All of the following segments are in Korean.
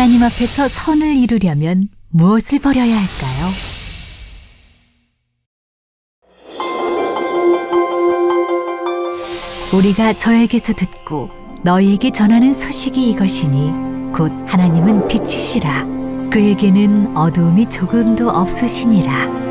하나님 앞에서 선을 이루려면 무엇을 버려야 할까요? 우리가 저에게서 듣고 너희에게 전하는 소식이 이것이니 곧 하나님은 빛이시라. 그에게는 어두움이 조금도 없으시니라.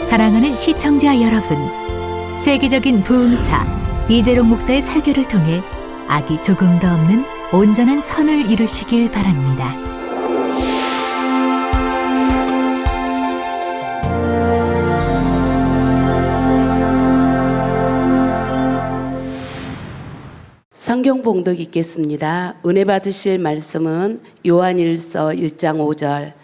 사랑하는 시청자 여러분, 세계적인 부흥사 이재룡 목사의 설교를 통해 악이 조금도 없는 온전한 선을 이루시길 바랍니다. 성경 봉독 읽겠습니다. 은혜 받으실 말씀은 요한일서 1장 5절,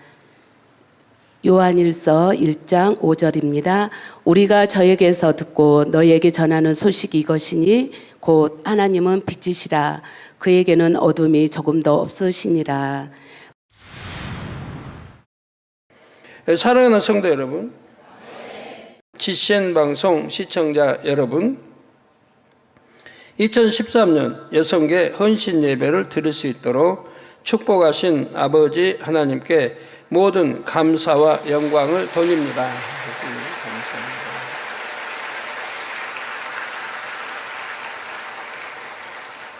요한일서 1장 5절입니다. 우리가 저에게서 듣고 너희에게 전하는 소식이 이것이니 곧 하나님은 빛이시라. 그에게는 어둠이 조금도 없으시니라. 사랑하는 성도 여러분, GCN 방송 시청자 여러분, 2013년 여성계 헌신 예배를 드릴 수 있도록 축복하신 아버지 하나님께 모든 감사와 영광을 돌립니다. 감사합니다.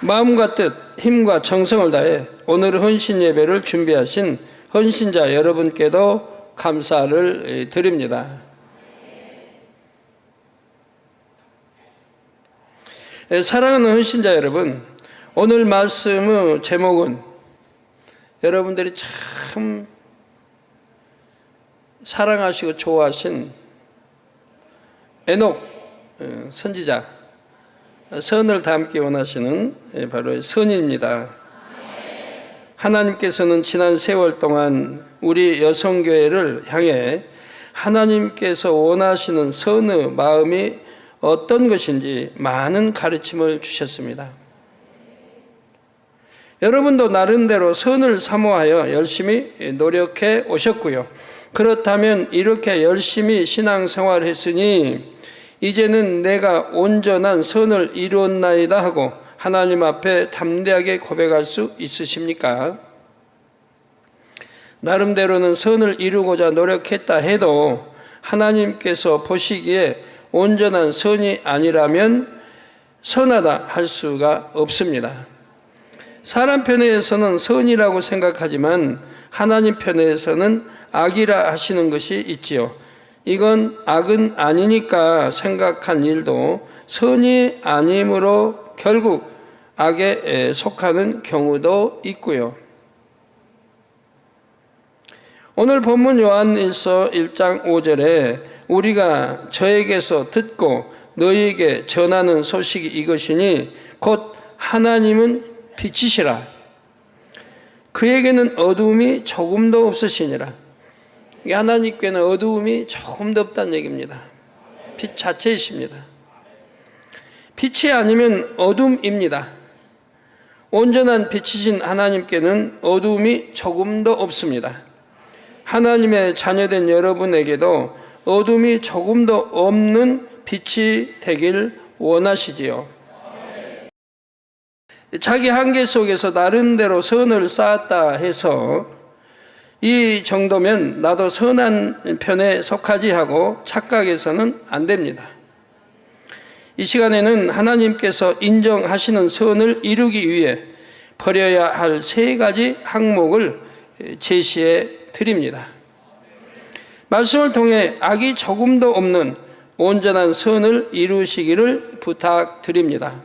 마음과 뜻, 힘과 정성을 다해 오늘 헌신 예배를 준비하신 헌신자 여러분께도 감사를 드립니다. 사랑하는 헌신자 여러분, 오늘 말씀의 제목은 여러분들이 참 사랑하시고 좋아하신 에녹 선지자, 선을 담기 원하시는 바로 선입니다. 하나님께서는 지난 세월 동안 우리 여성교회를 향해 하나님께서 원하시는 선의 마음이 어떤 것인지 많은 가르침을 주셨습니다. 여러분도 나름대로 선을 사모하여 열심히 노력해 오셨고요. 그렇다면 이렇게 열심히 신앙생활을 했으니 이제는 내가 온전한 선을 이루었나이다 하고 하나님 앞에 담대하게 고백할 수 있으십니까? 나름대로는 선을 이루고자 노력했다 해도 하나님께서 보시기에 온전한 선이 아니라면 선하다 할 수가 없습니다. 사람 편에서는 선이라고 생각하지만 하나님 편에서는 악이라 하시는 것이 있지요. 이건 악은 아니니까 생각한 일도 선이 아니므로 결국 악에 속하는 경우도 있고요. 오늘 본문 요한일서 1장 5절에 우리가 저에게서 듣고 너희에게 전하는 소식이 이것이니 곧 하나님은 빛이시라. 그에게는 어두움이 조금도 없으시니라. 하나님께는 어두움이 조금도 없다는 얘기입니다. 빛 자체이십니다. 빛이 아니면 어둠입니다. 온전한 빛이신 하나님께는 어두움이 조금도 없습니다. 하나님의 자녀된 여러분에게도 어둠이 조금도 없는 빛이 되길 원하시지요. 자기 한계 속에서 나름대로 선을 쌓았다 해서 이 정도면 나도 선한 편에 속하지 하고 착각해서는 안 됩니다. 이 시간에는 하나님께서 인정하시는 선을 이루기 위해 버려야 할 3가지 항목을 제시해 드립니다. 말씀을 통해 악이 조금도 없는 온전한 선을 이루시기를 부탁드립니다.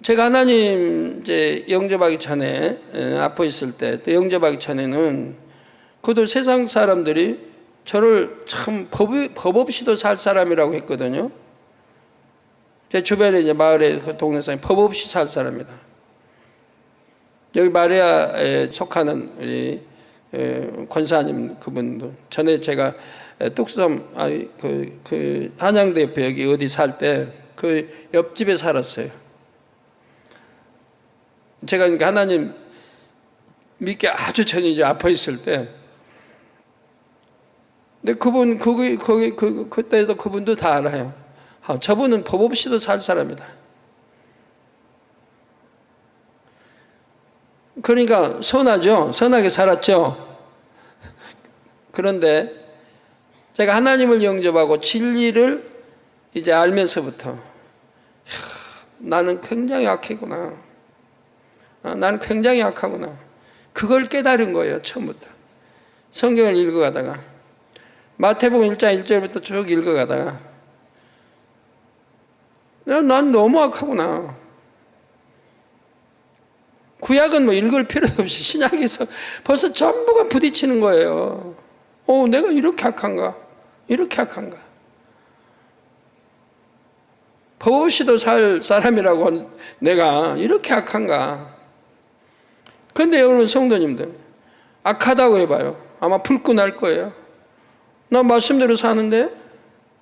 제가 하나님 이제 영접하기 전에, 아파 있을 때, 또 영접하기 전에는 그것도 세상 사람들이 저를 참 법 없이도 살 사람이라고 했거든요. 제 주변에 이제 마을에 그 동네 사람이 법 없이 살 사람이다. 여기 마리아에 속하는 우리 권사님 그분도 전에 제가 뚝섬 그 한양대 옆에 여기 어디 살 때 그 옆집에 살았어요. 제가 그러니까 하나님 믿기 아주 전에 이제 아파 있을 때, 근데 그분 그때도 그분도 다 알아요. 저분은 법 없이도 살 사람이다. 그러니까 선하죠. 선하게 살았죠. 그런데 제가 하나님을 영접하고 진리를 이제 알면서부터 나는 굉장히 악했구나. 나는 굉장히 약하구나. 그걸 깨달은 거예요. 처음부터. 성경을 읽어가다가 마태복음 1장 1절부터 쭉 읽어가다가 난 너무 악하구나. 구약은 뭐 읽을 필요도 없이 신약에서 벌써 전부가 부딪히는 거예요. 내가 이렇게 악한가? 이렇게 악한가? 법 없이도 살 사람이라고 내가 이렇게 악한가? 그런데 여러분 성도님들, 악하다고 해봐요. 아마 불끈 날 거예요. 나 말씀대로 사는데?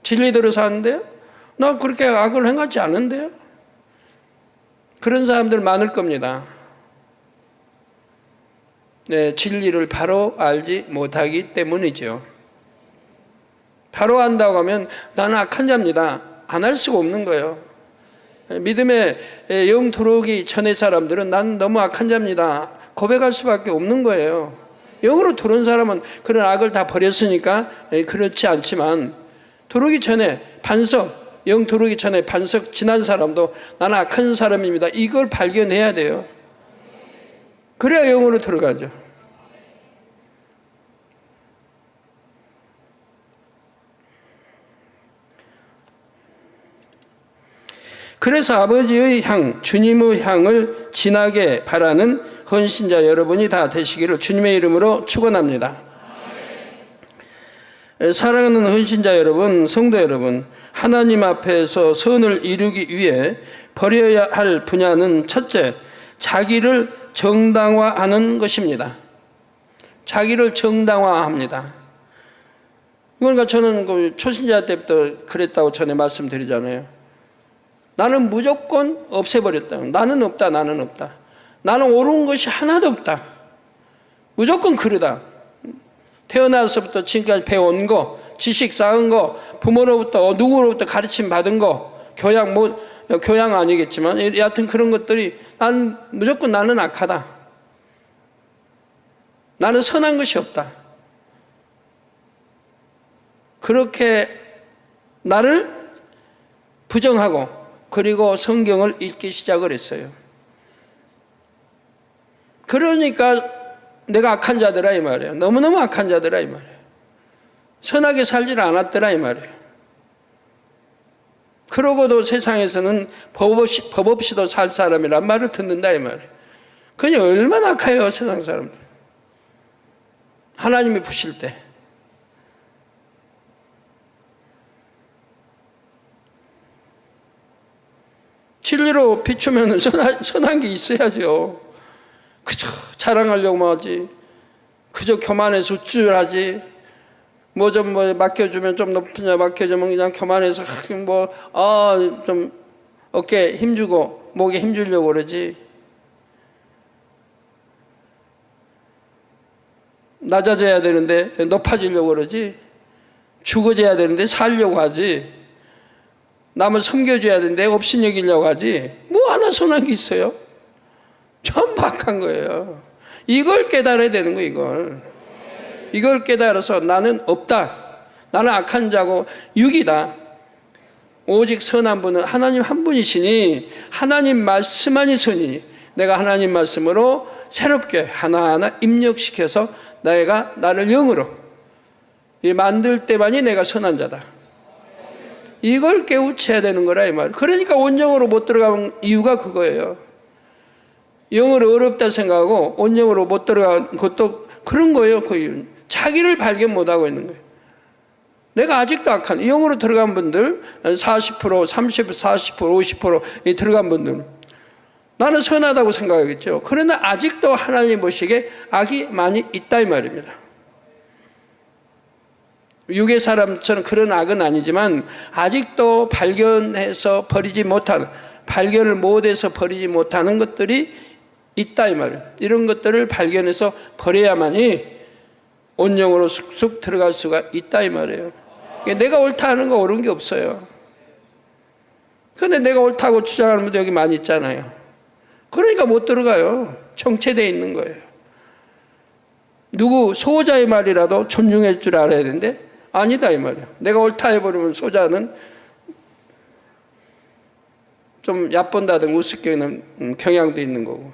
진리대로 사는데? 나 그렇게 악을 행하지 않은데요? 그런 사람들 많을 겁니다. 네, 진리를 바로 알지 못하기 때문이죠. 바로 안다고 하면 나는 악한 자입니다. 안 할 수가 없는 거예요. 믿음의 영 들어오기 전의 사람들은 난 너무 악한 자입니다. 고백할 수밖에 없는 거예요. 영으로 들어온 사람은 그런 악을 다 버렸으니까 그렇지 않지만 들어오기 전에 반석, 영 들어오기 전에 반석 지난 사람도 나는 악한 사람입니다. 이걸 발견해야 돼요. 그래야 영으로 들어가죠. 그래서 아버지의 향, 주님의 향을 진하게 바라는 헌신자 여러분이 다 되시기를 주님의 이름으로 축원합니다. 사랑하는 헌신자 여러분, 성도 여러분, 하나님 앞에서 선을 이루기 위해 버려야 할 분야는 첫째, 자기를 정당화하는 것입니다. 자기를 정당화합니다. 그러니까 저는 그 초신자 때부터 그랬다고 전에 말씀드리잖아요. 나는 무조건 없애버렸다. 나는 없다. 나는 없다. 나는 옳은 것이 하나도 없다. 무조건 그러다. 태어나서부터 지금까지 배운 거, 지식 쌓은 거, 부모로부터 누구로부터 가르침 받은 거, 교양 아니겠지만 여하튼 그런 것들이 난 무조건 나는 악하다. 나는 선한 것이 없다. 그렇게 나를 부정하고 그리고 성경을 읽기 시작을 했어요. 그러니까 내가 악한 자더라 이 말이에요. 너무너무 악한 자더라 이 말이에요. 선하게 살질 않았더라 이 말이에요. 그러고도 세상에서는 법 없이도 살 사람이란 말을 듣는다 이 말이에요. 그게 얼마나 악해요 세상 사람들. 하나님이 보실 때. 진리로 비추면 선한 게 있어야죠. 그저 자랑하려고 하지. 그저 교만해서 우쭐하지. 뭐 맡겨주면 좀 높은 자 맡겨주면 그냥 교만해서 좀 어깨에 힘주고 목에 힘주려고 그러지. 낮아져야 되는데 높아지려고 그러지. 죽어져야 되는데 살려고 하지. 남을 섬겨줘야 되는데 업신여기려고 하지. 뭐 하나 선한 게 있어요? 전부 악한 거예요. 이걸 깨달아야 되는 거예요. 이걸 깨달아서 나는 없다. 나는 악한 자고 육이다. 오직 선한 분은 하나님 한 분이시니 하나님 말씀만이 선이니 내가 하나님 말씀으로 새롭게 하나하나 입력시켜서 나를 영으로 만들 때만이 내가 선한 자다. 이걸 깨우쳐야 되는 거라 이 말이에요. 그러니까 온영으로 못 들어가는 이유가 그거예요. 영어로 어렵다 생각하고 온영으로 못 들어간 것도 그런 거예요. 그 이유는 자기를 발견 못하고 있는 거예요. 내가 아직도 악한 영으로 들어간 분들 40%, 30%, 40%, 50% 들어간 분들 나는 선하다고 생각하겠죠. 그러나 아직도 하나님 보시기에 악이 많이 있다 이 말입니다. 육의 사람처럼 그런 악은 아니지만 아직도 발견해서 버리지 못하는 발견을 못해서 버리지 못하는 것들이 있다 이 말이에요. 이런 것들을 발견해서 버려야만이 온영으로 쑥쑥 들어갈 수가 있다 이 말이에요. 내가 옳다 하는 거 옳은 게 없어요. 그런데 내가 옳다고 주장하는 분들 여기 많이 있잖아요. 그러니까 못 들어가요. 정체되어 있는 거예요. 누구 소자의 말이라도 존중할 줄 알아야 되는데 아니다 이 말이에요. 내가 옳다 해버리면 소자는 좀 얕본다든 우습게는 경향도 있는 거고.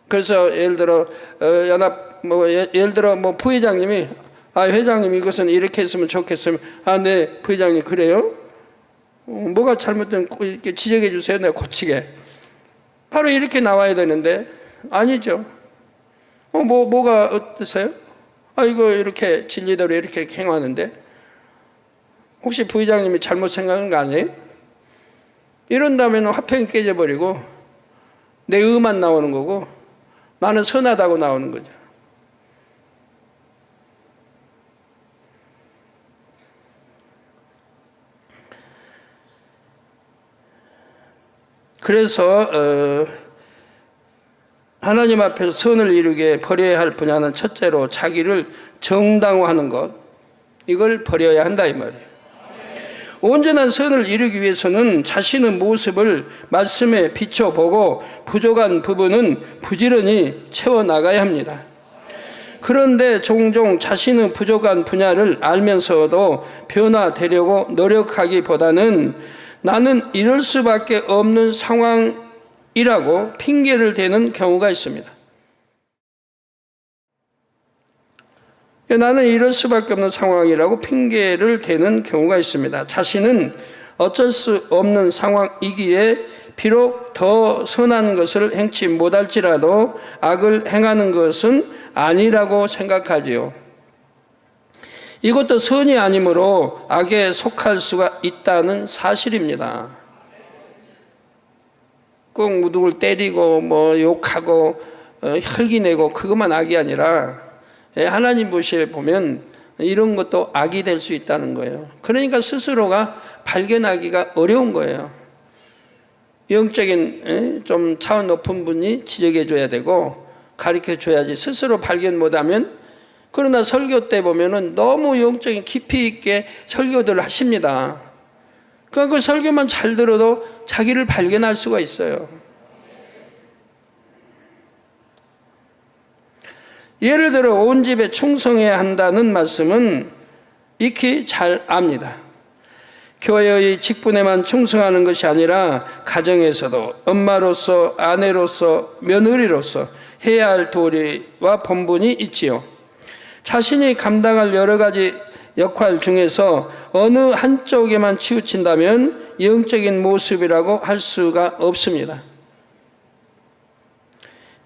그래서 예를 들어 예를 들어 부회장님이 회장님 이것은 이렇게 했으면 좋겠으면 네 부회장님 그래요? 뭐가 잘못된 이렇게 지적해 주세요. 내가 고치게. 바로 이렇게 나와야 되는데 아니죠. 뭐가 어떠세요? 이거 이렇게 진리대로 이렇게 행하는데 혹시 부회장님이 잘못 생각한 거 아니에요? 이런다면 화평이 깨져버리고 내 의만 나오는 거고 나는 선하다고 나오는 거죠. 그래서 하나님 앞에서 선을 이루게 버려야 할 분야는 첫째로 자기를 정당화하는 것, 이걸 버려야 한다 이 말이에요. 온전한 선을 이루기 위해서는 자신의 모습을 말씀에 비춰보고 부족한 부분은 부지런히 채워나가야 합니다. 그런데 종종 자신의 부족한 분야를 알면서도 변화되려고 노력하기보다는 나는 이럴 수밖에 없는 상황이라고 핑계를 대는 경우가 있습니다. 나는 이럴 수밖에 없는 상황이라고 핑계를 대는 경우가 있습니다. 자신은 어쩔 수 없는 상황이기에 비록 더 선한 것을 행치 못할지라도 악을 행하는 것은 아니라고 생각하지요. 이것도 선이 아니므로 악에 속할 수가 있다는 사실입니다. 꼭 누굴 때리고 욕하고 혈기내고 그것만 악이 아니라 하나님 보시에 보면 이런 것도 악이 될 수 있다는 거예요. 그러니까 스스로가 발견하기가 어려운 거예요. 영적인 좀 차원 높은 분이 지적해 줘야 되고 가르쳐 줘야지 스스로 발견 못하면. 그러나 설교 때 보면은 너무 영적인 깊이 있게 설교들을 하십니다. 그러니까 그 설교만 잘 들어도 자기를 발견할 수가 있어요. 예를 들어 온 집에 충성해야 한다는 말씀은 익히 잘 압니다. 교회의 직분에만 충성하는 것이 아니라 가정에서도 엄마로서 아내로서 며느리로서 해야 할 도리와 본분이 있지요. 자신이 감당할 여러 가지 역할 중에서 어느 한쪽에만 치우친다면 영적인 모습이라고 할 수가 없습니다.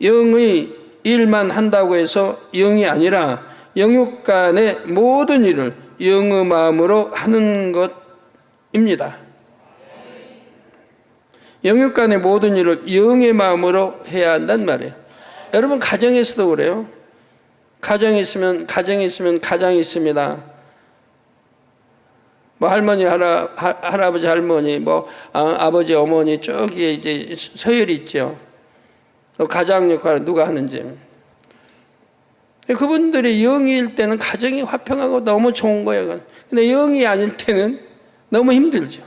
영의 일만 한다고 해서 영이 아니라 영육 간의 모든 일을 영의 마음으로 하는 것입니다. 영육 간의 모든 일을 영의 마음으로 해야 한단 말이에요. 여러분 가정에서도 그래요. 가정이 있으면 가정이 있습니다. 할머니, 할아버지, 할머니, 아버지, 어머니 저기에 이제 서열이 있죠. 또 가장 역할을 누가 하는지. 그분들이 영이일 때는 가정이 화평하고 너무 좋은 거예요. 근데 영이 아닐 때는 너무 힘들죠.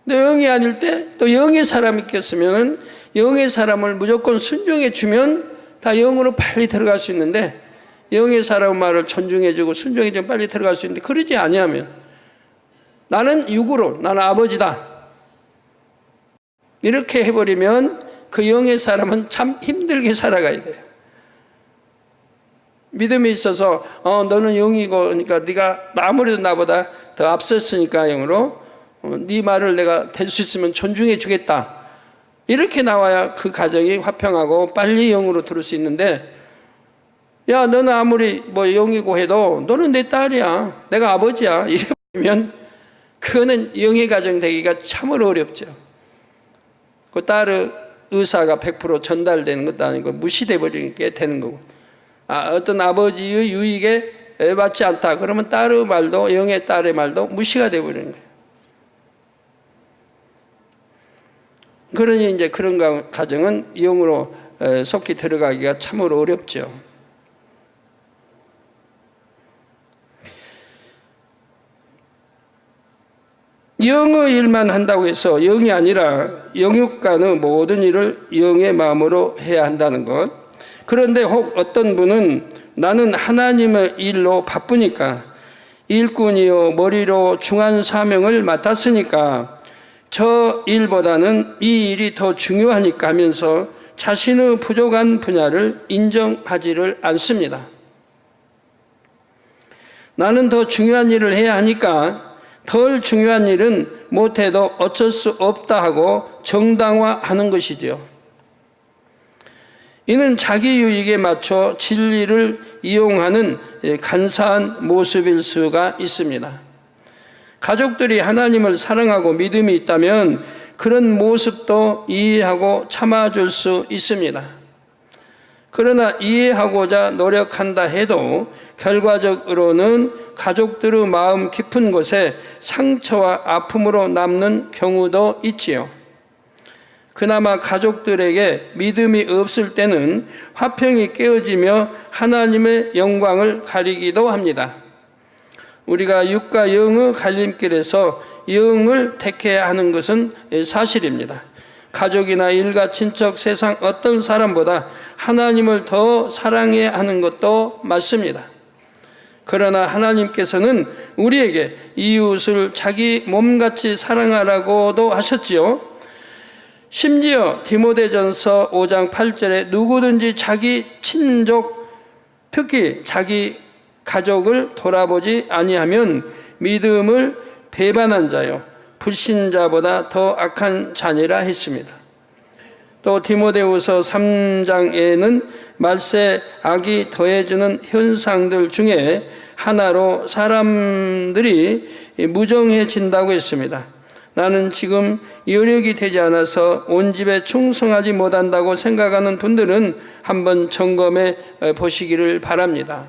근데 영이 아닐 때 또 영의 사람이 꼈으면 영의 사람을 무조건 순종해 주면 다 영으로 빨리 들어갈 수 있는데 영의 사람 말을 존중해주고 순종해주면 빨리 들어갈 수 있는데 그러지 아니하면 나는 육으로 나는 아버지다 이렇게 해버리면 그 영의 사람은 참 힘들게 살아가야 돼요. 믿음이 있어서 너는 영이고 그러니까 네가 아무래도 나보다 더 앞섰으니까 영으로 네 말을 내가 될 수 있으면 존중해 주겠다. 이렇게 나와야 그 가정이 화평하고 빨리 영으로 들을 수 있는데, 야 너는 아무리 뭐 영이고 해도 너는 내 딸이야, 내가 아버지야, 이러면 그거는 영의 가정 되기가 참으로 어렵죠. 그 딸의 의사가 100% 전달되는 것도 아니고 무시돼 버리게 되는 거고, 어떤 아버지의 유익에 맞지 않다 그러면 딸의 말도, 영의 딸의 말도 무시가 돼 버리는 거예요. 그러니 이제 그런 가정은 영으로 속히 들어가기가 참으로 어렵죠. 영의 일만 한다고 해서 영이 아니라 영육간의 모든 일을 영의 마음으로 해야 한다는 것. 그런데 혹 어떤 분은 나는 하나님의 일로 바쁘니까, 일꾼이요 머리로 중한 사명을 맡았으니까 저 일보다는 이 일이 더 중요하니까 하면서 자신의 부족한 분야를 인정하지를 않습니다. 나는 더 중요한 일을 해야 하니까 덜 중요한 일은 못해도 어쩔 수 없다 하고 정당화하는 것이지요. 이는 자기 유익에 맞춰 진리를 이용하는 간사한 모습일 수가 있습니다. 가족들이 하나님을 사랑하고 믿음이 있다면 그런 모습도 이해하고 참아줄 수 있습니다. 그러나 이해하고자 노력한다 해도 결과적으로는 가족들의 마음 깊은 곳에 상처와 아픔으로 남는 경우도 있지요. 그나마 가족들에게 믿음이 없을 때는 화평이 깨어지며 하나님의 영광을 가리기도 합니다. 우리가 육과 영의 갈림길에서 영을 택해야 하는 것은 사실입니다. 가족이나 일가, 친척, 세상 어떤 사람보다 하나님을 더 사랑해야 하는 것도 맞습니다. 그러나 하나님께서는 우리에게 이웃을 자기 몸같이 사랑하라고도 하셨지요. 심지어 디모데전서 5장 8절에 누구든지 자기 친족, 특히 자기 가족을 돌아보지 아니하면 믿음을 배반한 자요 불신자보다 더 악한 자니라 했습니다. 또 디모데후서 3장에는 말세 악이 더해지는 현상들 중에 하나로 사람들이 무정해진다고 했습니다. 나는 지금 여력이 되지 않아서 온 집에 충성하지 못한다고 생각하는 분들은 한번 점검해 보시기를 바랍니다.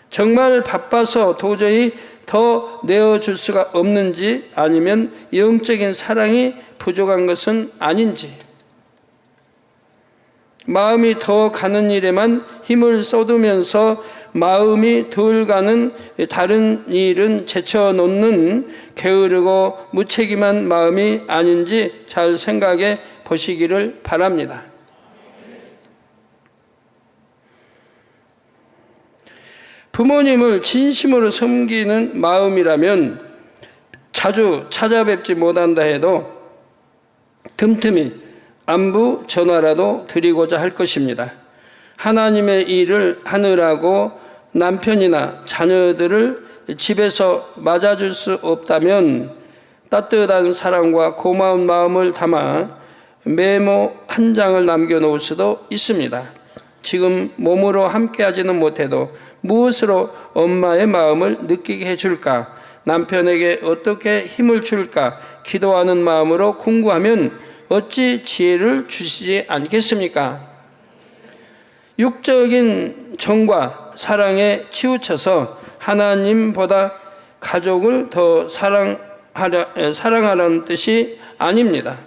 정말 바빠서 도저히 더 내어줄 수가 없는지, 아니면 영적인 사랑이 부족한 것은 아닌지, 마음이 더 가는 일에만 힘을 쏟으면서 마음이 덜 가는 다른 일은 제쳐놓는 게으르고 무책임한 마음이 아닌지 잘 생각해 보시기를 바랍니다. 부모님을 진심으로 섬기는 마음이라면 자주 찾아뵙지 못한다 해도 틈틈이 안부 전화라도 드리고자 할 것입니다. 하나님의 일을 하느라고 남편이나 자녀들을 집에서 맞아줄 수 없다면 따뜻한 사랑과 고마운 마음을 담아 메모 한 장을 남겨놓을 수도 있습니다. 지금 몸으로 함께하지는 못해도 무엇으로 엄마의 마음을 느끼게 해줄까, 남편에게 어떻게 힘을 줄까 기도하는 마음으로 궁구하면 어찌 지혜를 주시지 않겠습니까? 육적인 정과 사랑에 치우쳐서 하나님보다 가족을 더 사랑하라는 뜻이 아닙니다.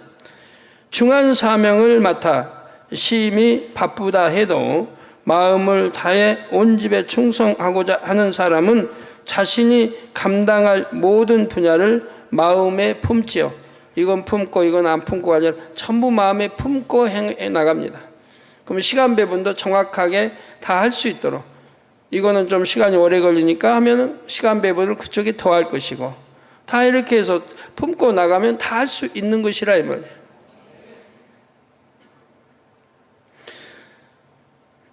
중한 사명을 맡아 심히 바쁘다 해도 마음을 다해 온 집에 충성하고자 하는 사람은 자신이 감당할 모든 분야를 마음에 품지요. 이건 품고 이건 안 품고가 아니라 전부 마음에 품고 해 나갑니다. 그러면 시간 배분도 정확하게 다 할 수 있도록, 이거는 좀 시간이 오래 걸리니까 하면은 시간 배분을 그쪽에 더 할 것이고, 다 이렇게 해서 품고 나가면 다 할 수 있는 것이라 이 말이에요.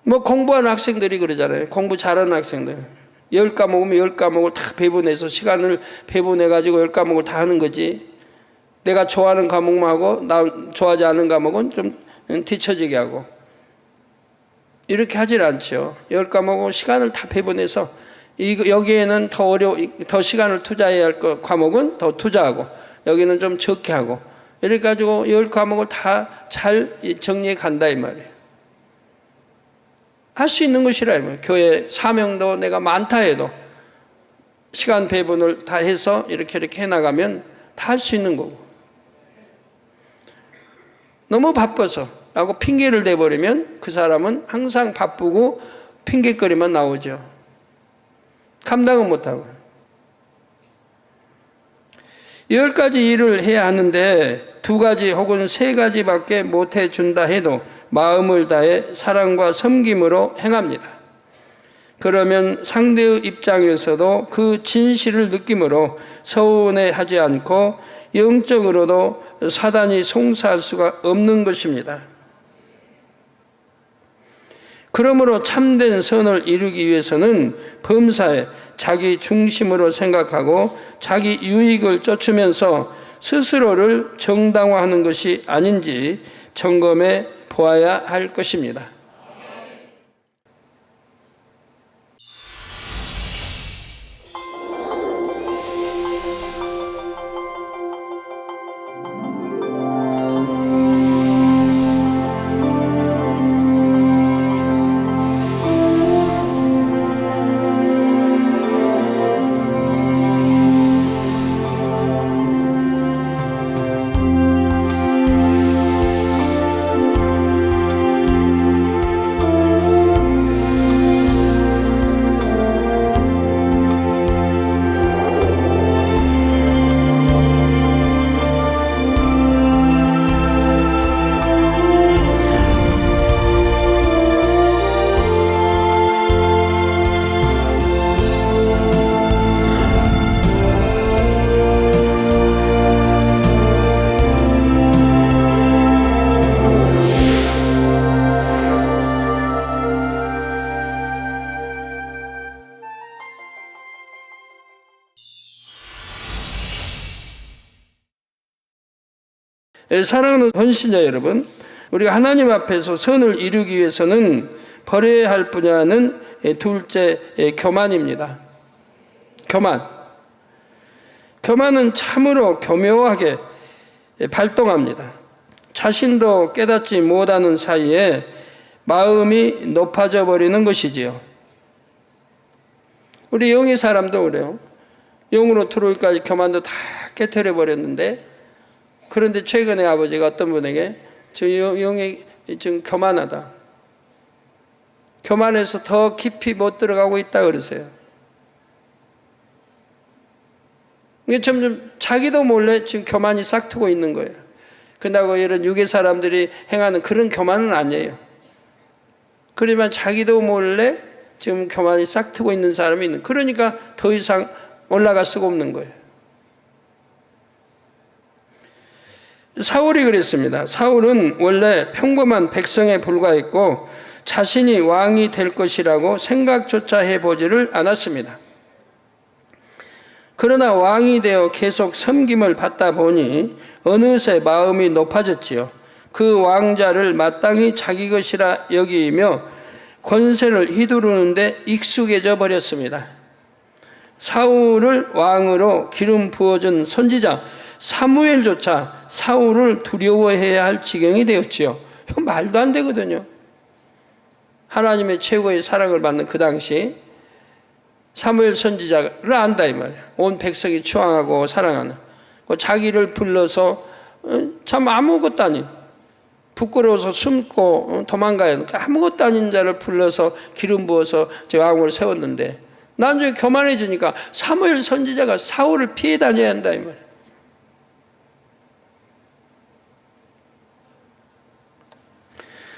뭐 공부하는 학생들이 그러잖아요. 공부 잘하는 학생들. 10과목이면 10과목을 다 배분해서 시간을 배분해가지고 10과목을 다 하는 거지. 내가 좋아하는 과목만 하고 나 좋아하지 않은 과목은 좀 뒤처지게 하고. 이렇게 하질 않죠. 10과목은 시간을 다 배분해서 여기에는 더 시간을 투자해야 할 과목은 더 투자하고 여기는 좀 적게 하고 이렇게 가지고 10과목을 다 잘 정리해 간다 이 말이에요. 할 수 있는 것이라 이 말이에요. 교회 사명도 내가 많다 해도 시간 배분을 다 해서 이렇게 해나가면 다 할 수 있는 거고. 너무 바빠서 하고 핑계를 대버리면 그 사람은 항상 바쁘고 핑계거리만 나오죠. 감당은 못하고. 10가지 일을 해야 하는데 2가지 혹은 3가지밖에 못해준다 해도 마음을 다해 사랑과 섬김으로 행합니다. 그러면 상대의 입장에서도 그 진실을 느낌으로 서운해하지 않고 영적으로도 사단이 송사할 수가 없는 것입니다. 그러므로 참된 선을 이루기 위해서는 범사에 자기 중심으로 생각하고 자기 유익을 쫓으면서 스스로를 정당화하는 것이 아닌지 점검해 보아야 할 것입니다. 사랑하는 헌신자 여러분, 우리가 하나님 앞에서 선을 이루기 위해서는 버려야 할 분야는 둘째 교만입니다. 교만은 참으로 교묘하게 발동합니다. 자신도 깨닫지 못하는 사이에 마음이 높아져 버리는 것이지요. 우리 영의 사람도 그래요. 영으로 들어오기까지 교만도 다 깨트려 버렸는데, 그런데 최근에 아버지가 어떤 분에게 저 영이 좀 교만하다, 교만해서 더 깊이 못 들어가고 있다 그러세요. 이게 점점 자기도 몰래 지금 교만이 싹트고 있는 거예요. 그런다고 이런 유괴 사람들이 행하는 그런 교만은 아니에요. 그러지만 자기도 몰래 지금 교만이 싹트고 있는 사람이 있는, 그러니까 더 이상 올라갈 수가 없는 거예요. 사울이 그랬습니다. 사울은 원래 평범한 백성에 불과했고 자신이 왕이 될 것이라고 생각조차 해보지를 않았습니다. 그러나 왕이 되어 계속 섬김을 받다 보니 어느새 마음이 높아졌지요. 그 왕자를 마땅히 자기 것이라 여기며 권세를 휘두르는데 익숙해져 버렸습니다. 사울을 왕으로 기름 부어준 선지자 사무엘조차 사울을 두려워해야 할 지경이 되었지요. 이건 말도 안 되거든요. 하나님의 최고의 사랑을 받는 그 당시 사무엘 선지자를 안다 이 말이에요. 온 백성이 추앙하고 사랑하는, 자기를 불러서 참 아무것도 아닌, 부끄러워서 숨고 도망가야 아무것도 아닌 자를 불러서 기름 부어서 저 왕으로 세웠는데 나중에 교만해지니까 사무엘 선지자가 사울을 피해 다녀야 한다 이 말이에요.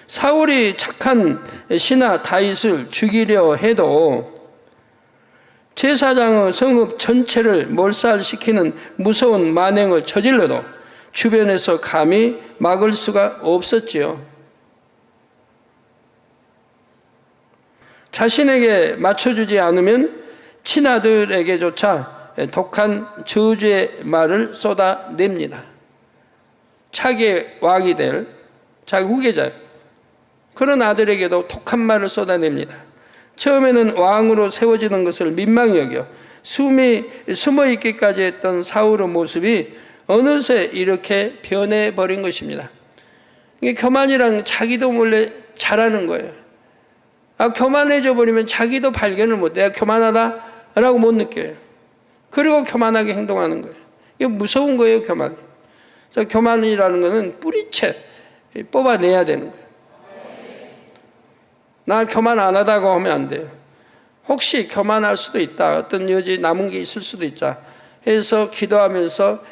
사울이 착한 신하 다윗을 죽이려 해도 제사장의 성읍 전체를 몰살시키는 무서운 만행을 저질러도 주변에서 감히 막을 수가 없었지요. 자신에게 맞춰주지 않으면 친아들에게조차 독한 저주의 말을 쏟아냅니다. 차기의 왕이 될 자기 후계자, 그런 아들에게도 독한 말을 쏟아냅니다. 처음에는 왕으로 세워지는 것을 민망히 여겨 숨어 있기까지 했던 사울의 모습이 어느새 이렇게 변해버린 것입니다. 이게 교만이란 자기도 몰래 잘하는 거예요. 교만해져 버리면 자기도 발견을 못해. 내가 교만하다라고 못 느껴요. 그리고 교만하게 행동하는 거예요. 이게 무서운 거예요, 교만. 그래서 교만이라는 것은 뿌리채 뽑아내야 되는 거예요. 나 교만 안 하다고 하면 안 돼요. 혹시 교만할 수도 있다. 어떤 여지 남은 게 있을 수도 있다. 해서 기도하면서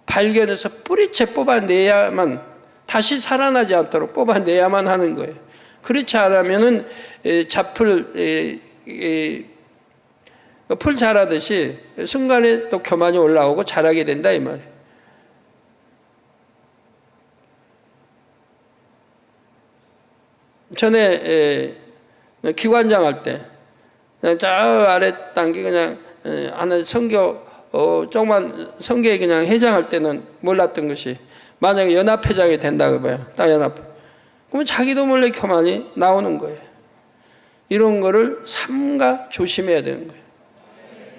발견해서 뿌리채 뽑아내야만, 다시 살아나지 않도록 뽑아내야만 하는 거예요. 그렇지 않으면은 풀 자라듯이 순간에 또 교만이 올라오고 자라게 된다 이 말이에요. 전에 기관장 할 때 저 아래 단계 그냥 하는 선교 조그만 선교에 그냥 회장할 때는 몰랐던 것이, 만약에 연합회장이 된다고 봐요. 딱 연합. 그러면 자기도 몰래 교만이 나오는 거예요. 이런 거를 삼가 조심해야 되는 거예요.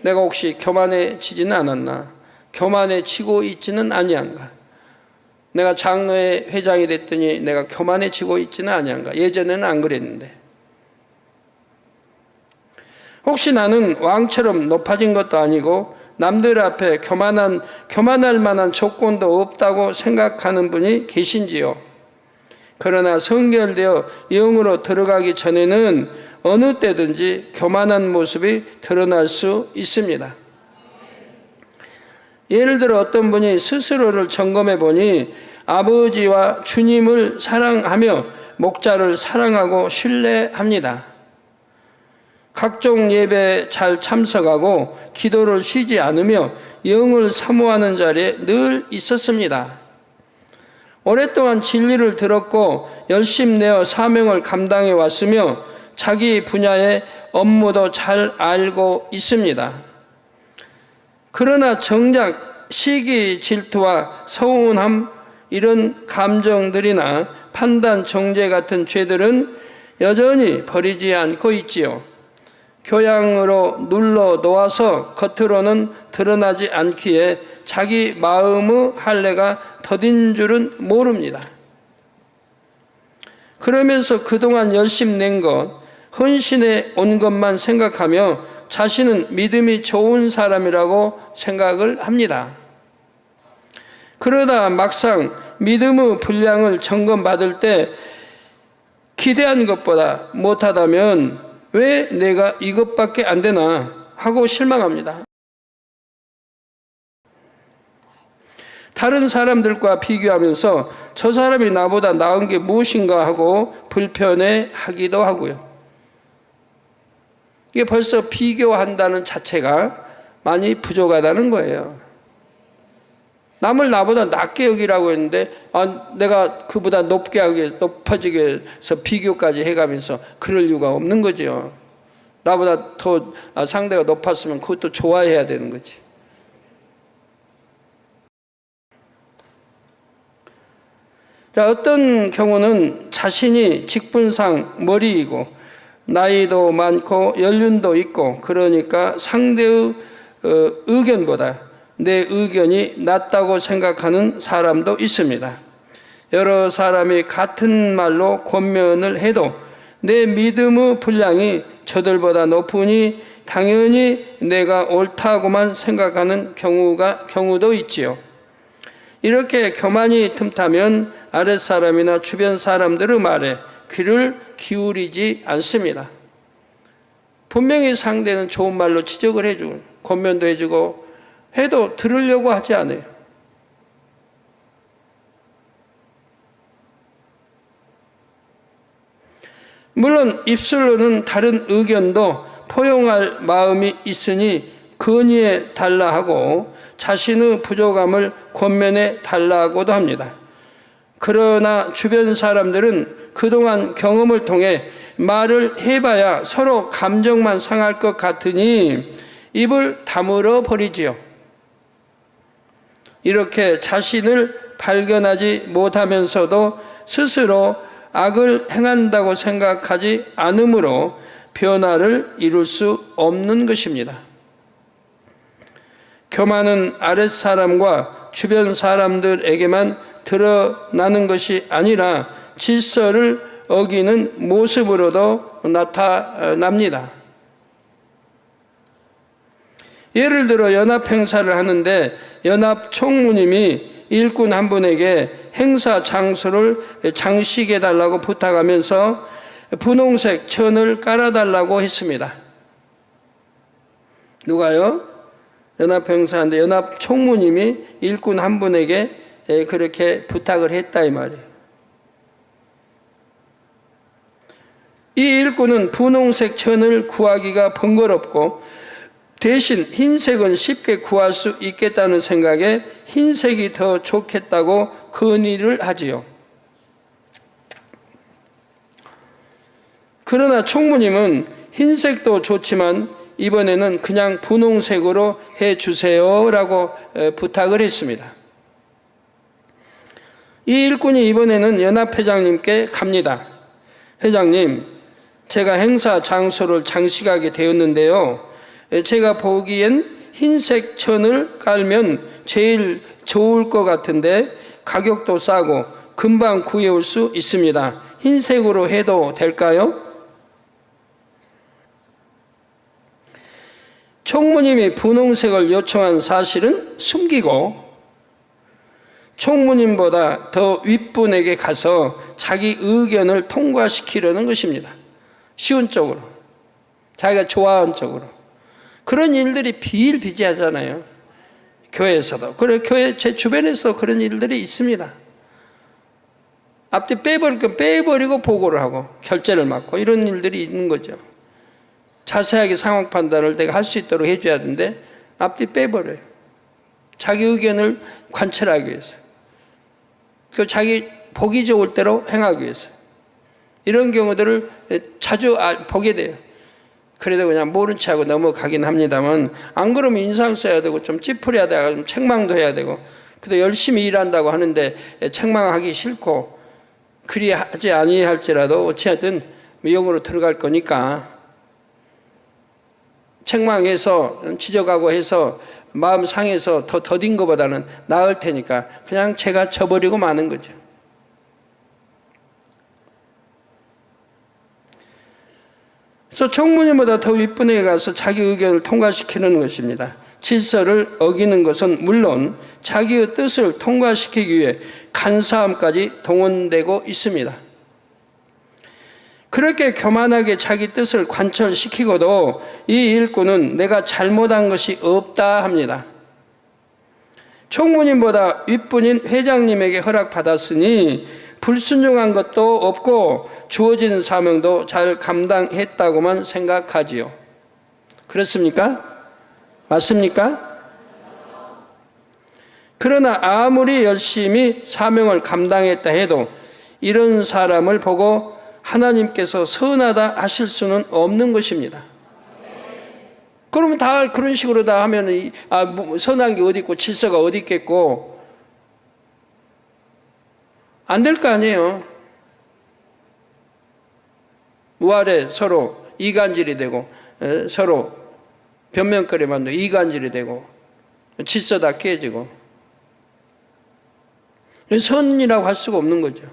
내가 혹시 교만해지지는 않았나? 교만해지고 있지는 아니한가? 내가 장로회 회장이 됐더니 내가 교만해지고 있지는 아니한가? 예전에는 안 그랬는데. 혹시 나는 왕처럼 높아진 것도 아니고 남들 앞에 교만할 만한 조건도 없다고 생각하는 분이 계신지요? 그러나 성결되어 영으로 들어가기 전에는 어느 때든지 교만한 모습이 드러날 수 있습니다. 예를 들어 어떤 분이 스스로를 점검해 보니 아버지와 주님을 사랑하며 목자를 사랑하고 신뢰합니다. 각종 예배에 잘 참석하고 기도를 쉬지 않으며 영을 사모하는 자리에 늘 있었습니다. 오랫동안 진리를 들었고 열심내어 사명을 감당해 왔으며 자기 분야의 업무도 잘 알고 있습니다. 그러나 정작 시기, 질투와 서운함, 이런 감정들이나 판단, 정죄 같은 죄들은 여전히 버리지 않고 있지요. 교양으로 눌러 놓아서 겉으로는 드러나지 않기에 자기 마음의 할례가 더딘 줄은 모릅니다. 그러면서 그동안 열심 낸 것, 헌신해 온 것만 생각하며 자신은 믿음이 좋은 사람이라고 생각을 합니다. 그러다 막상 믿음의 분량을 점검받을 때 기대한 것보다 못하다면 왜 내가 이것밖에 안 되나 하고 실망합니다. 다른 사람들과 비교하면서 저 사람이 나보다 나은 게 무엇인가 하고 불편해하기도 하고요. 이게 벌써 비교한다는 자체가 많이 부족하다는 거예요. 남을 나보다 낮게 여기라고 했는데 내가 그보다 높게 하기 위해서, 높아지기 위해서 비교까지 해가면서 그럴 이유가 없는 거죠. 나보다 더 상대가 높았으면 그것도 좋아해야 되는 거지. 자, 어떤 경우는 자신이 직분상 머리이고 나이도 많고 연륜도 있고 그러니까 상대의 의견보다 내 의견이 낫다고 생각하는 사람도 있습니다. 여러 사람이 같은 말로 권면을 해도 내 믿음의 분량이 저들보다 높으니 당연히 내가 옳다고만 생각하는 경우도 있지요. 이렇게 교만이 틈타면 아랫사람이나 주변 사람들의 말에 귀를 기울이지 않습니다. 분명히 상대는 좋은 말로 지적을 해주고 권면도 해주고 해도 들으려고 하지 않아요. 물론 입술로는 다른 의견도 포용할 마음이 있으니 건의해 달라 하고 자신의 부족함을 권면해 달라고도 합니다. 그러나 주변 사람들은 그동안 경험을 통해 말을 해봐야 서로 감정만 상할 것 같으니 입을 다물어 버리지요. 이렇게 자신을 발견하지 못하면서도 스스로 악을 행한다고 생각하지 않으므로 변화를 이룰 수 없는 것입니다. 교만은 아랫사람과 주변 사람들에게만 드러나는 것이 아니라 질서를 어기는 모습으로도 나타납니다. 예를 들어 연합 행사를 하는데 연합 총무님이 일꾼 한 분에게 행사 장소를 장식해 달라고 부탁하면서 분홍색 천을 깔아달라고 했습니다. 누가요? 연합 행사인데 연합 총무님이 일꾼 한 분에게 그렇게 부탁을 했다 이 말이에요. 이 일꾼은 분홍색 천을 구하기가 번거롭고 대신 흰색은 쉽게 구할 수 있겠다는 생각에 흰색이 더 좋겠다고 건의를 하지요. 그러나 총무님은 흰색도 좋지만 이번에는 그냥 분홍색으로 해주세요라고 부탁을 했습니다. 이 일꾼이 이번에는 연합회장님께 갑니다. 회장님, 제가 행사 장소를 장식하게 되었는데요. 제가 보기엔 흰색 천을 깔면 제일 좋을 것 같은데 가격도 싸고 금방 구해올 수 있습니다. 흰색으로 해도 될까요? 총무님이 분홍색을 요청한 사실은 숨기고 총무님보다 더 윗분에게 가서 자기 의견을 통과시키려는 것입니다. 쉬운 쪽으로, 자기가 좋아하는 쪽으로. 그런 일들이 비일비재하잖아요. 교회에서도. 그래, 교회 제 주변에서 그런 일들이 있습니다. 앞뒤 빼버릴 건 빼버리고 보고를 하고 결제를 맡고 이런 일들이 있는 거죠. 자세하게 상황 판단을 내가 할 수 있도록 해줘야 되는데 앞뒤 빼버려요. 자기 의견을 관철하기 위해서. 그 자기 보기 좋을 대로 행하기 위해서. 이런 경우들을 자주 보게 돼요. 그래도 그냥 모른 체하고 넘어가긴 합니다만 안 그러면 인상 써야 되고 좀 찌푸려야 되고 좀 책망도 해야 되고 그래도 열심히 일한다고 하는데 책망하기 싫고 그리하지 아니할지라도 어찌하든 영으로 들어갈 거니까 책망해서 지적하고 해서 마음 상해서 더 더딘 것보다는 나을 테니까 그냥 제가 쳐버리고 마는 거죠. 그래서 총무님보다 더 윗분에게 가서 자기 의견을 통과시키는 것입니다. 질서를 어기는 것은 물론 자기의 뜻을 통과시키기 위해 간사함까지 동원되고 있습니다. 그렇게 교만하게 자기 뜻을 관철시키고도 이 일꾼은 내가 잘못한 것이 없다 합니다. 총무님보다 윗분인 회장님에게 허락받았으니 불순종한 것도 없고 주어진 사명도 잘 감당했다고만 생각하지요. 그렇습니까? 맞습니까? 그러나 아무리 열심히 사명을 감당했다 해도 이런 사람을 보고 하나님께서 선하다 하실 수는 없는 것입니다. 그러면 다 그런 식으로 다 하면 선한 게 어디 있고 질서가 어디 있겠고 안 될 거 아니에요. 우아래 서로 이간질이 되고 서로 변명거리 만들고 이간질이 되고 질서 다 깨지고 선이라고 할 수가 없는 거죠.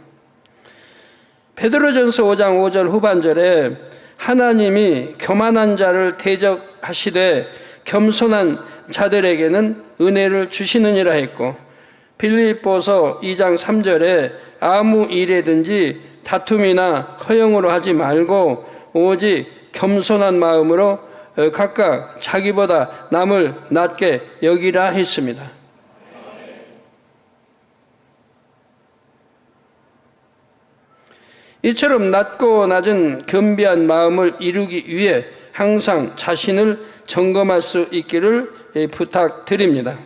베드로전서 5장 5절 후반절에 하나님이 교만한 자를 대적하시되 겸손한 자들에게는 은혜를 주시느니라 했고 빌립보서 2장 3절에 아무 일에든지 다툼이나 허영으로 하지 말고 오직 겸손한 마음으로 각각 자기보다 남을 낮게 여기라 했습니다. 이처럼 낮고 낮은 겸비한 마음을 이루기 위해 항상 자신을 점검할 수 있기를 부탁드립니다.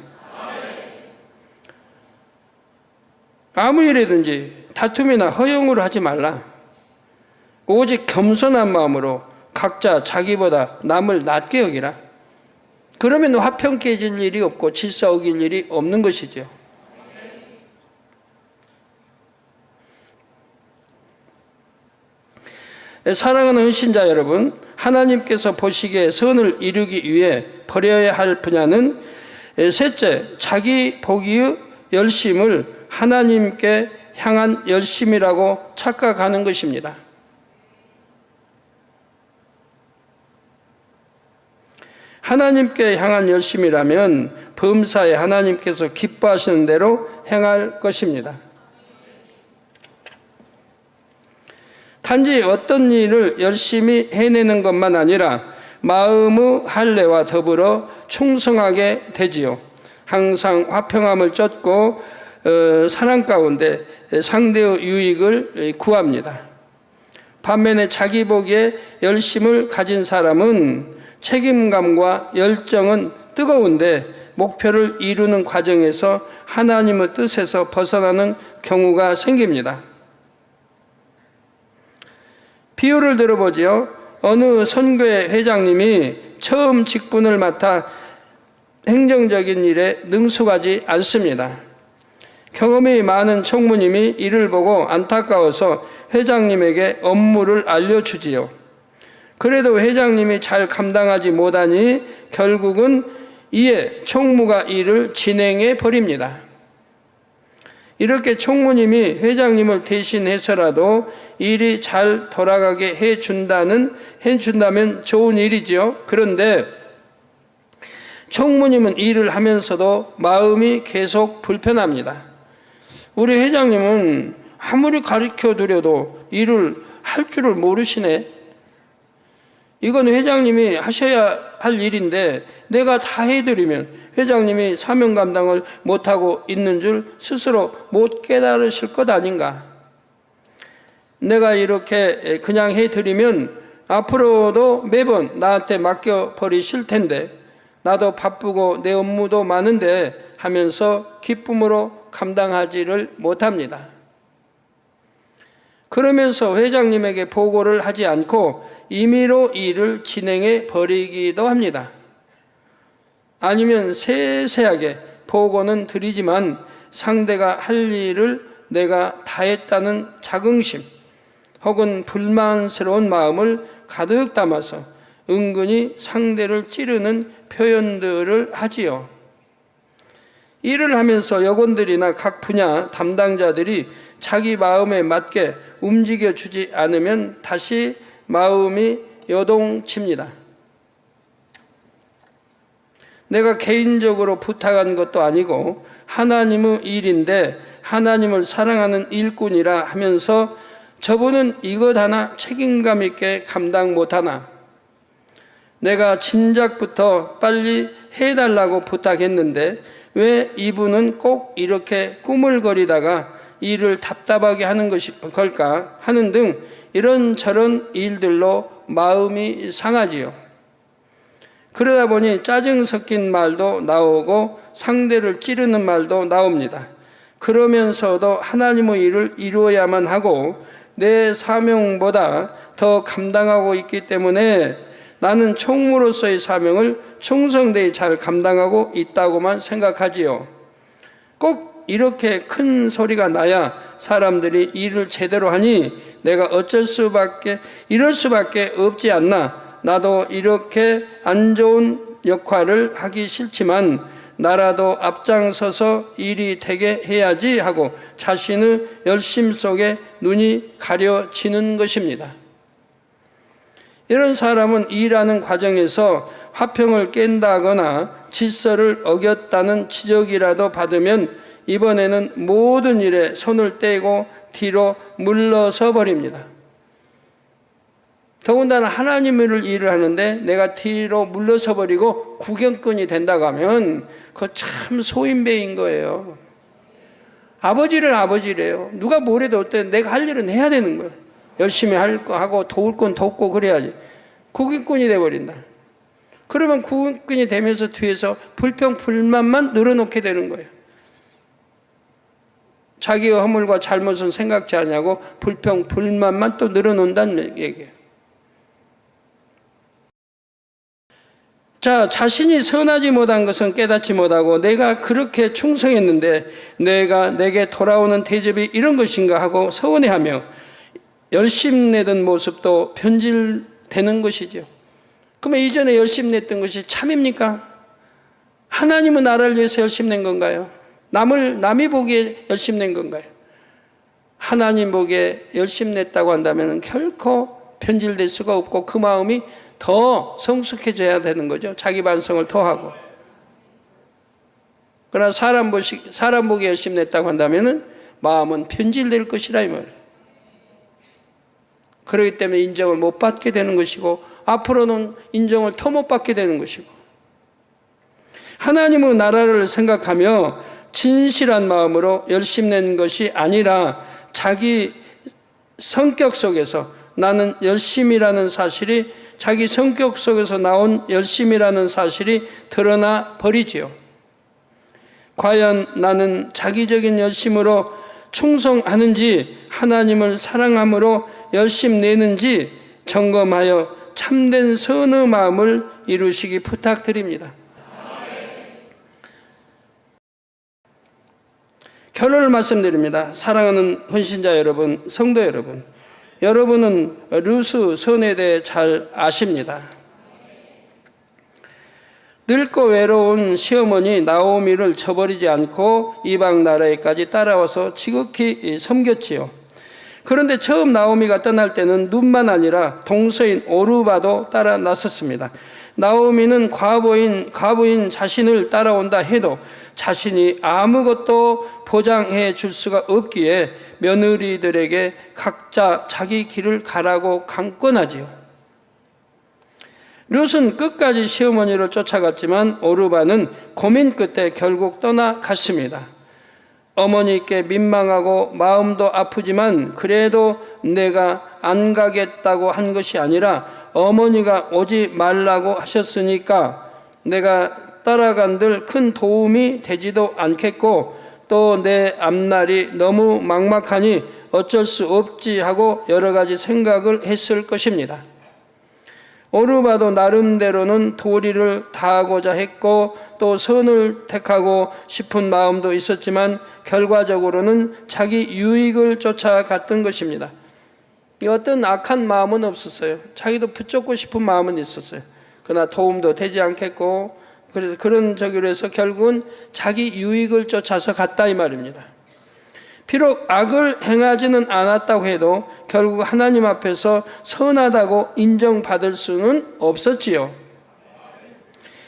아무 일이든지 다툼이나 허용으로 하지 말라. 오직 겸손한 마음으로 각자 자기보다 남을 낮게 여기라. 그러면 화평 깨질 일이 없고 질서 어길 일이 없는 것이죠. 사랑하는 헌신자 여러분, 하나님께서 보시기에 선을 이루기 위해 버려야 할 분야는 셋째, 자기 보기의 열심을 하나님께 향한 열심이라고 착각하는 것입니다. 하나님께 향한 열심이라면 범사에 하나님께서 기뻐하시는 대로 행할 것입니다. 단지 어떤 일을 열심히 해내는 것만 아니라 마음의 할례와 더불어 충성하게 되지요. 항상 화평함을 쫓고 사랑 가운데 상대의 유익을 구합니다. 반면에 자기 보기에 열심을 가진 사람은 책임감과 열정은 뜨거운데 목표를 이루는 과정에서 하나님의 뜻에서 벗어나는 경우가 생깁니다. 비유를 들어보지요. 어느 선교회 회장님이 처음 직분을 맡아 행정적인 일에 능숙하지 않습니다. 경험이 많은 총무님이 이를 보고 안타까워서 회장님에게 업무를 알려주지요. 그래도 회장님이 잘 감당하지 못하니 결국은 이에 총무가 일을 진행해 버립니다. 이렇게 총무님이 회장님을 대신해서라도 일이 잘 돌아가게 해준다면 좋은 일이지요. 그런데 총무님은 일을 하면서도 마음이 계속 불편합니다. 우리 회장님은 아무리 가르쳐 드려도 일을 할 줄을 모르시네. 이건 회장님이 하셔야 할 일인데 내가 다 해드리면 회장님이 사명 감당을 못하고 있는 줄 스스로 못 깨달으실 것 아닌가. 내가 이렇게 그냥 해드리면 앞으로도 매번 나한테 맡겨버리실 텐데 나도 바쁘고 내 업무도 많은데 하면서 기쁨으로 감당하지를 못합니다. 그러면서 회장님에게 보고를 하지 않고 임의로 일을 진행해 버리기도 합니다. 아니면 세세하게 보고는 드리지만 상대가 할 일을 내가 다 했다는 자긍심 혹은 불만스러운 마음을 가득 담아서 은근히 상대를 찌르는 표현들을 하지요. 일을 하면서 역원들이나 각 분야 담당자들이 자기 마음에 맞게 움직여주지 않으면 다시 마음이 요동칩니다. 내가 개인적으로 부탁한 것도 아니고 하나님의 일인데 하나님을 사랑하는 일꾼이라 하면서 저분은 이것 하나 책임감 있게 감당 못하나? 내가 진작부터 빨리 해달라고 부탁했는데 왜 이분은 꼭 이렇게 꾸물거리다가 일을 답답하게 하는 걸까 하는 등 이런저런 일들로 마음이 상하지요. 그러다 보니 짜증 섞인 말도 나오고 상대를 찌르는 말도 나옵니다. 그러면서도 하나님의 일을 이루어야만 하고 내 사명보다 더 감당하고 있기 때문에 나는 총무로서의 사명을 충성되이 잘 감당하고 있다고만 생각하지요. 꼭 이렇게 큰 소리가 나야 사람들이 일을 제대로 하니 내가 이럴 수밖에 없지 않나. 나도 이렇게 안 좋은 역할을 하기 싫지만 나라도 앞장서서 일이 되게 해야지 하고 자신의 열심 속에 눈이 가려지는 것입니다. 이런 사람은 일하는 과정에서 화평을 깬다거나 질서를 어겼다는 지적이라도 받으면 이번에는 모든 일에 손을 떼고 뒤로 물러서 버립니다. 더군다나 하나님의 일을 하는데 내가 뒤로 물러서 버리고 구경꾼이 된다고 하면 그거 참 소인배인 거예요. 아버지는 아버지래요. 누가 뭐래도 어때 내가 할 일은 해야 되는 거예요. 열심히 하고 도울 건 돕고 그래야지. 구경꾼이 돼버린다. 그러면 구경꾼이 되면서 뒤에서 불평 불만만 늘어놓게 되는 거예요. 자기의 허물과 잘못은 생각지 않냐고 불평, 불만만 또 늘어놓는다는 얘기예요. 자, 자신이 선하지 못한 것은 깨닫지 못하고 내가 그렇게 충성했는데 내가 내게 돌아오는 대접이 이런 것인가 하고 서운해하며 열심내던 모습도 변질되는 것이죠. 그러면 이전에 열심냈던 것이 참입니까? 하나님은 나를 위해서 열심낸 건가요? 남이 보기에 열심낸 건가요? 하나님 보기에 열심냈다고 한다면 결코 변질될 수가 없고 그 마음이 더 성숙해져야 되는 거죠. 자기 반성을 더 하고. 그러나 사람 보기에 열심냈다고 한다면 마음은 변질될 것이라 이 말이에요. 그렇기 때문에 인정을 못 받게 되는 것이고 앞으로는 인정을 더 못 받게 되는 것이고 하나님의 나라를 생각하며 진실한 마음으로 열심낸 것이 아니라 자기 성격 속에서 나는 열심이라는 사실이 자기 성격 속에서 나온 열심이라는 사실이 드러나 버리지요. 과연 나는 자기적인 열심으로 충성하는지 하나님을 사랑함으로 열심 내는지 점검하여 참된 선의 마음을 이루시기 부탁드립니다. 결론을 말씀드립니다. 사랑하는 헌신자 여러분, 성도 여러분, 여러분은 루스 선에 대해 잘 아십니다. 늙고 외로운 시어머니 나오미를 저버리지 않고 이방 나라에까지 따라와서 지극히 섬겼지요. 그런데 처음 나오미가 떠날 때는 눈만 아니라 동서인 오르바도 따라 나섰습니다. 나오미는 과부인 자신을 따라온다 해도 자신이 아무것도 보장해 줄 수가 없기에 며느리들에게 각자 자기 길을 가라고 강권하지요. 룻은 끝까지 시어머니를 쫓아갔지만 오르바는 고민 끝에 결국 떠나갔습니다. 어머니께 민망하고 마음도 아프지만 그래도 내가 안 가겠다고 한 것이 아니라 어머니가 오지 말라고 하셨으니까 내가 따라간들 큰 도움이 되지도 않겠고 또 내 앞날이 너무 막막하니 어쩔 수 없지 하고 여러 가지 생각을 했을 것입니다. 오르바도 나름대로는 도리를 다하고자 했고 또 선을 택하고 싶은 마음도 있었지만 결과적으로는 자기 유익을 쫓아갔던 것입니다. 어떤 악한 마음은 없었어요. 자기도 붙잡고 싶은 마음은 있었어요. 그러나 도움도 되지 않겠고 그래서 그런 저기로 해서 결국은 자기 유익을 쫓아서 갔다 이 말입니다. 비록 악을 행하지는 않았다고 해도 결국 하나님 앞에서 선하다고 인정받을 수는 없었지요.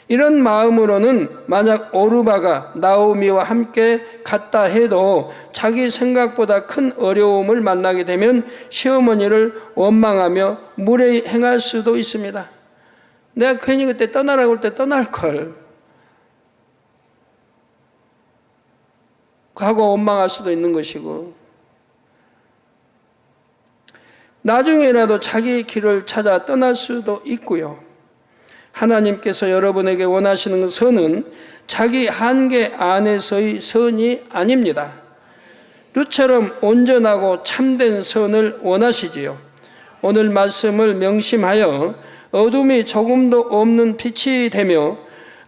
이런 마음으로는 만약 오르바가 나오미와 함께 갔다 해도 자기 생각보다 큰 어려움을 만나게 되면 시어머니를 원망하며 무례히 행할 수도 있습니다. 내가 괜히 그때 떠나라고 할 때 떠날 걸 하고 원망할 수도 있는 것이고 나중에라도 자기 길을 찾아 떠날 수도 있고요. 하나님께서 여러분에게 원하시는 선은 자기 한계 안에서의 선이 아닙니다. 룻처럼 온전하고 참된 선을 원하시지요. 오늘 말씀을 명심하여 어둠이 조금도 없는 빛이 되며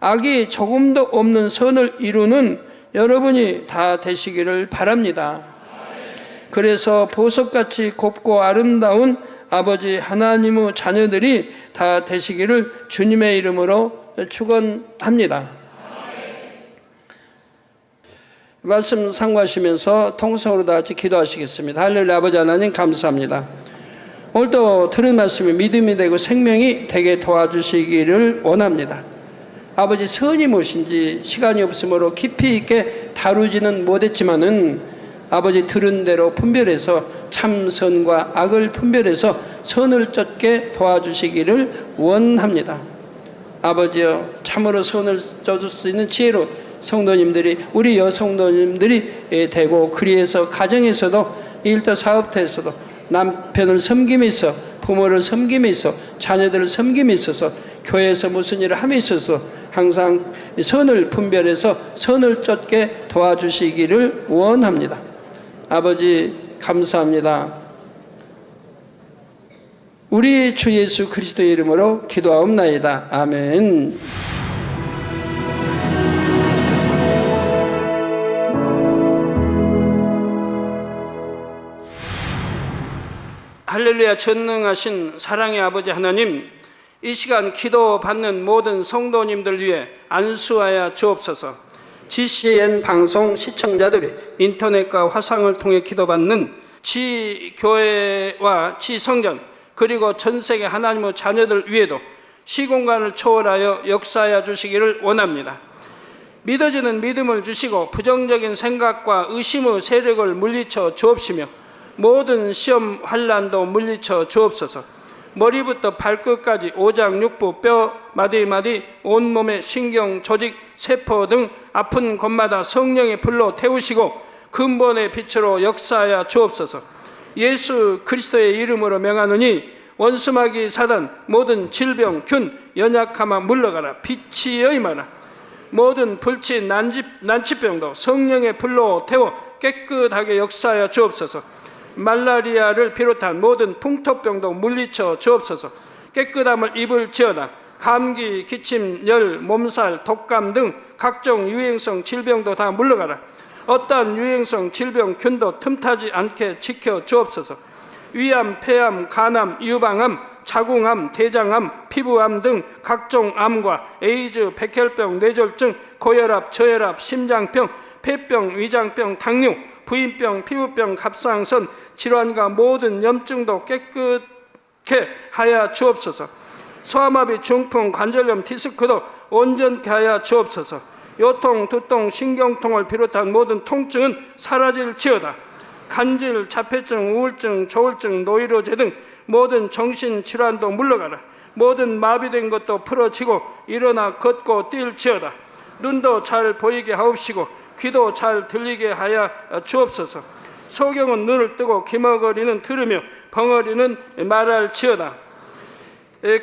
악이 조금도 없는 선을 이루는 여러분이 다 되시기를 바랍니다. 그래서 보석같이 곱고 아름다운 아버지 하나님의 자녀들이 다 되시기를 주님의 이름으로 축원합니다. 말씀 상고하시면서 통성으로 다 같이 기도하시겠습니다. 할렐루야. 아버지 하나님 감사합니다. 오늘도 들은 말씀이 믿음이 되고 생명이 되게 도와주시기를 원합니다. 아버지 선이 무엇인지 시간이 없으므로 깊이 있게 다루지는 못했지만은 아버지 들은 대로 분별해서 참선과 악을 분별해서 선을 쫓게 도와주시기를 원합니다. 아버지여 참으로 선을 쫓을 수 있는 지혜로 성도님들이 우리 여성도님들이 되고 그리해서 가정에서도 일터 사업터에서도 남편을 섬김에 있어 부모를 섬김에 있어 자녀들을 섬김에 있어서 교회에서 무슨 일을 함에 있어서 항상 선을 분별해서 선을 쫓게 도와주시기를 원합니다. 아버지 감사합니다. 우리 주 예수 그리스도의 이름으로 기도하옵나이다. 아멘. 할렐루야. 전능하신 사랑의 아버지 하나님, 이 시간 기도 받는 모든 성도님들 위해 안수하여 주옵소서. GCN 방송 시청자들이 인터넷과 화상을 통해 기도받는 지교회와 지성전 그리고 전세계 하나님의 자녀들 위에도 시공간을 초월하여 역사하여 주시기를 원합니다. 믿어지는 믿음을 주시고 부정적인 생각과 의심의 세력을 물리쳐 주옵시며 모든 시험 환난도 물리쳐 주옵소서. 머리부터 발끝까지 오장 육부 뼈 마디마디 온몸의 신경 조직 세포 등 아픈 곳마다 성령의 불로 태우시고 근본의 빛으로 역사하여 주옵소서. 예수 그리스도의 이름으로 명하노니 원수마귀 사단 모든 질병 균 연약함아 물러가라. 빛이 여임하라. 모든 불치 난치병도 성령의 불로 태워 깨끗하게 역사하여 주옵소서. 말라리아를 비롯한 모든 풍토병도 물리쳐 주옵소서. 깨끗함을 입을지어다. 감기, 기침, 열, 몸살, 독감 등 각종 유행성 질병도 다 물러가라. 어떠한 유행성 질병 균도 틈타지 않게 지켜 주옵소서. 위암, 폐암, 간암, 유방암, 자궁암, 대장암, 피부암 등 각종 암과 에이즈, 백혈병, 뇌졸중, 고혈압, 저혈압, 심장병, 폐병, 위장병, 당뇨, 부인병, 피부병, 갑상선, 질환과 모든 염증도 깨끗게 하여 주옵소서. 소아마비, 중풍, 관절염, 디스크도 온전케 하여 주옵소서. 요통, 두통, 신경통을 비롯한 모든 통증은 사라질지어다. 간질, 자폐증, 우울증, 조울증, 노이로제 등 모든 정신질환도 물러가라. 모든 마비된 것도 풀어지고 일어나 걷고 뛸지어다. 눈도 잘 보이게 하옵시고 귀도 잘 들리게 하여 주옵소서. 소경은 눈을 뜨고 기머거리는 들으며 벙어리는 말할지어다.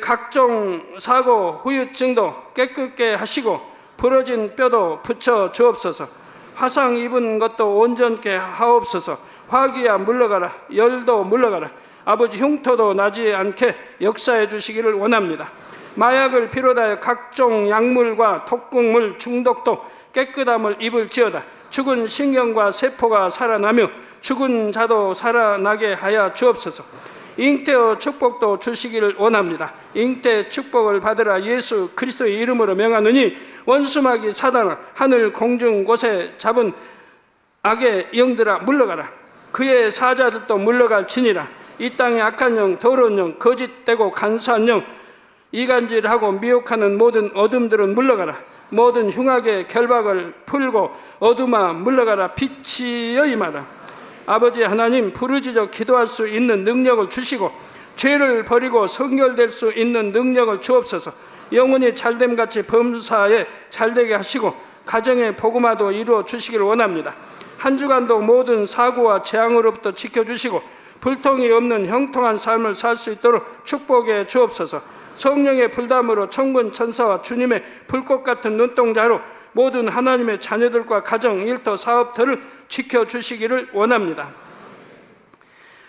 각종 사고 후유증도 깨끗게 하시고 부러진 뼈도 붙여 주옵소서. 화상 입은 것도 온전케 하옵소서. 화기야 물러가라. 열도 물러가라. 아버지 흉터도 나지 않게 역사해 주시기를 원합니다. 마약을 비롯하여 각종 약물과 독극물 중독도 깨끗함을 입을지어다. 죽은 신경과 세포가 살아나며 죽은 자도 살아나게 하여 주옵소서. 잉태의 축복도 주시기를 원합니다. 잉태 축복을 받으라. 예수 그리스도의 이름으로 명하노니 원수마귀 사단아 하늘 공중 곳에 잡은 악의 영들아 물러가라. 그의 사자들도 물러갈지니라. 이 땅의 악한 영, 더러운 영, 거짓되고 간사한 영, 이간질하고 미혹하는 모든 어둠들은 물러가라. 모든 흉악의 결박을 풀고 어둠아 물러가라. 빛이 여임하라. 아버지 하나님, 부르짖어 기도할 수 있는 능력을 주시고 죄를 버리고 성결될 수 있는 능력을 주옵소서. 영혼이 잘됨같이 범사에 잘되게 하시고 가정의 복음화도 이루어 주시길 원합니다. 한 주간도 모든 사고와 재앙으로부터 지켜주시고 불통이 없는 형통한 삶을 살 수 있도록 축복해 주옵소서. 성령의 불담으로 천군 천사와 주님의 불꽃 같은 눈동자로 모든 하나님의 자녀들과 가정, 일터, 사업들을 지켜주시기를 원합니다.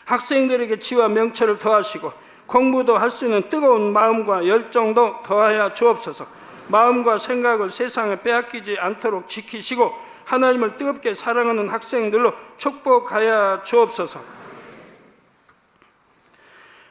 학생들에게 지와 명철을 더하시고 공부도 할 수 있는 뜨거운 마음과 열정도 더하여 주옵소서. 마음과 생각을 세상에 빼앗기지 않도록 지키시고 하나님을 뜨겁게 사랑하는 학생들로 축복하여 주옵소서.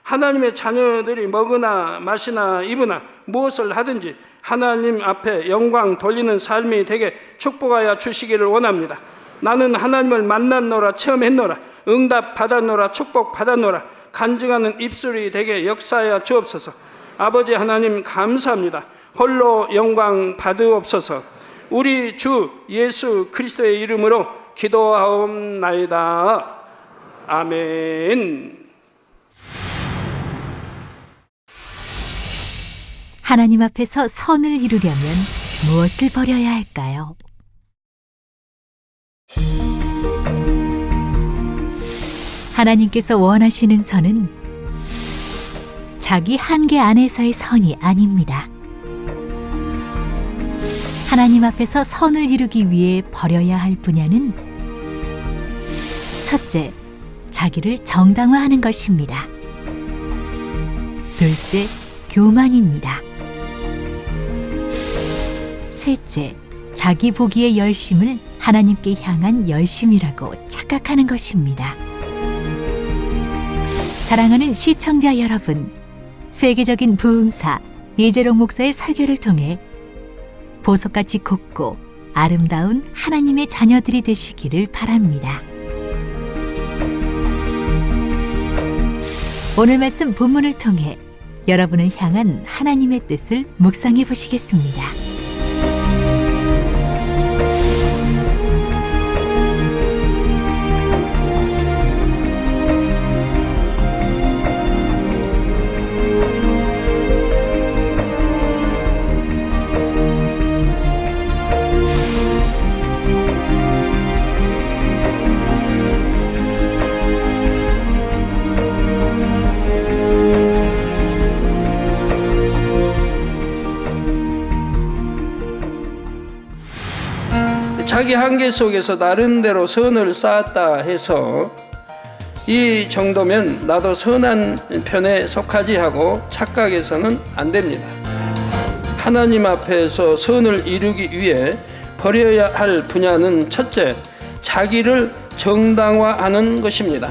하나님의 자녀들이 먹으나 마시나 입으나 무엇을 하든지 하나님 앞에 영광 돌리는 삶이 되게 축복하여 주시기를 원합니다. 나는 하나님을 만났노라, 체험했노라, 응답 받았노라, 축복 받았노라, 간증하는 입술이 되게 역사하여 주옵소서. 아버지 하나님 감사합니다. 홀로 영광 받으옵소서. 우리 주 예수 그리스도의 이름으로 기도하옵나이다. 아멘. 하나님 앞에서 선을 이루려면 무엇을 버려야 할까요? 하나님께서 원하시는 선은 자기 한계 안에서의 선이 아닙니다. 하나님 앞에서 선을 이루기 위해 버려야 할 분야는 첫째, 자기를 정당화하는 것입니다. 둘째, 교만입니다. 셋째, 자기 보기의 열심을 하나님께 향한 열심이라고 착각하는 것입니다. 사랑하는 시청자 여러분, 세계적인 부흥사 이재롱 목사의 설교를 통해 보석같이 곱고 아름다운 하나님의 자녀들이 되시기를 바랍니다. 오늘 말씀 본문을 통해 여러분을 향한 하나님의 뜻을 묵상해 보시겠습니다. 자기 한계 속에서 나름대로 선을 쌓았다 해서 이 정도면 나도 선한 편에 속하지 하고 착각해서는 안 됩니다. 하나님 앞에서 선을 이루기 위해 버려야 할 분야는 첫째, 자기를 정당화하는 것입니다.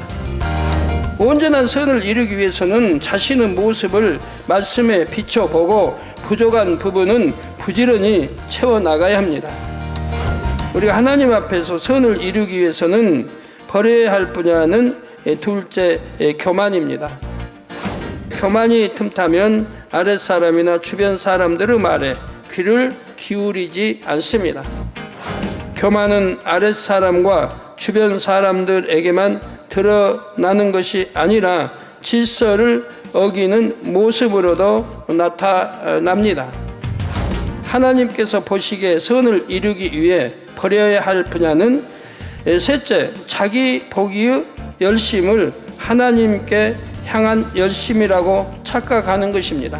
온전한 선을 이루기 위해서는 자신의 모습을 말씀에 비춰보고 부족한 부분은 부지런히 채워나가야 합니다. 우리가 하나님 앞에서 선을 이루기 위해서는 버려야 할 분야는 둘째, 교만입니다. 교만이 틈타면 아랫사람이나 주변 사람들의 말에 귀를 기울이지 않습니다. 교만은 아랫사람과 주변 사람들에게만 드러나는 것이 아니라 질서를 어기는 모습으로도 나타납니다. 하나님께서 보시기에 선을 이루기 위해 버려야 할 분야는 셋째, 자기 보기의 열심을 하나님께 향한 열심이라고 착각하는 것입니다.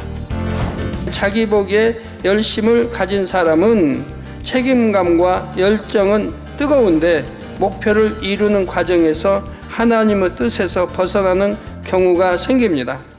자기 보기에 열심을 가진 사람은 책임감과 열정은 뜨거운데 목표를 이루는 과정에서 하나님의 뜻에서 벗어나는 경우가 생깁니다.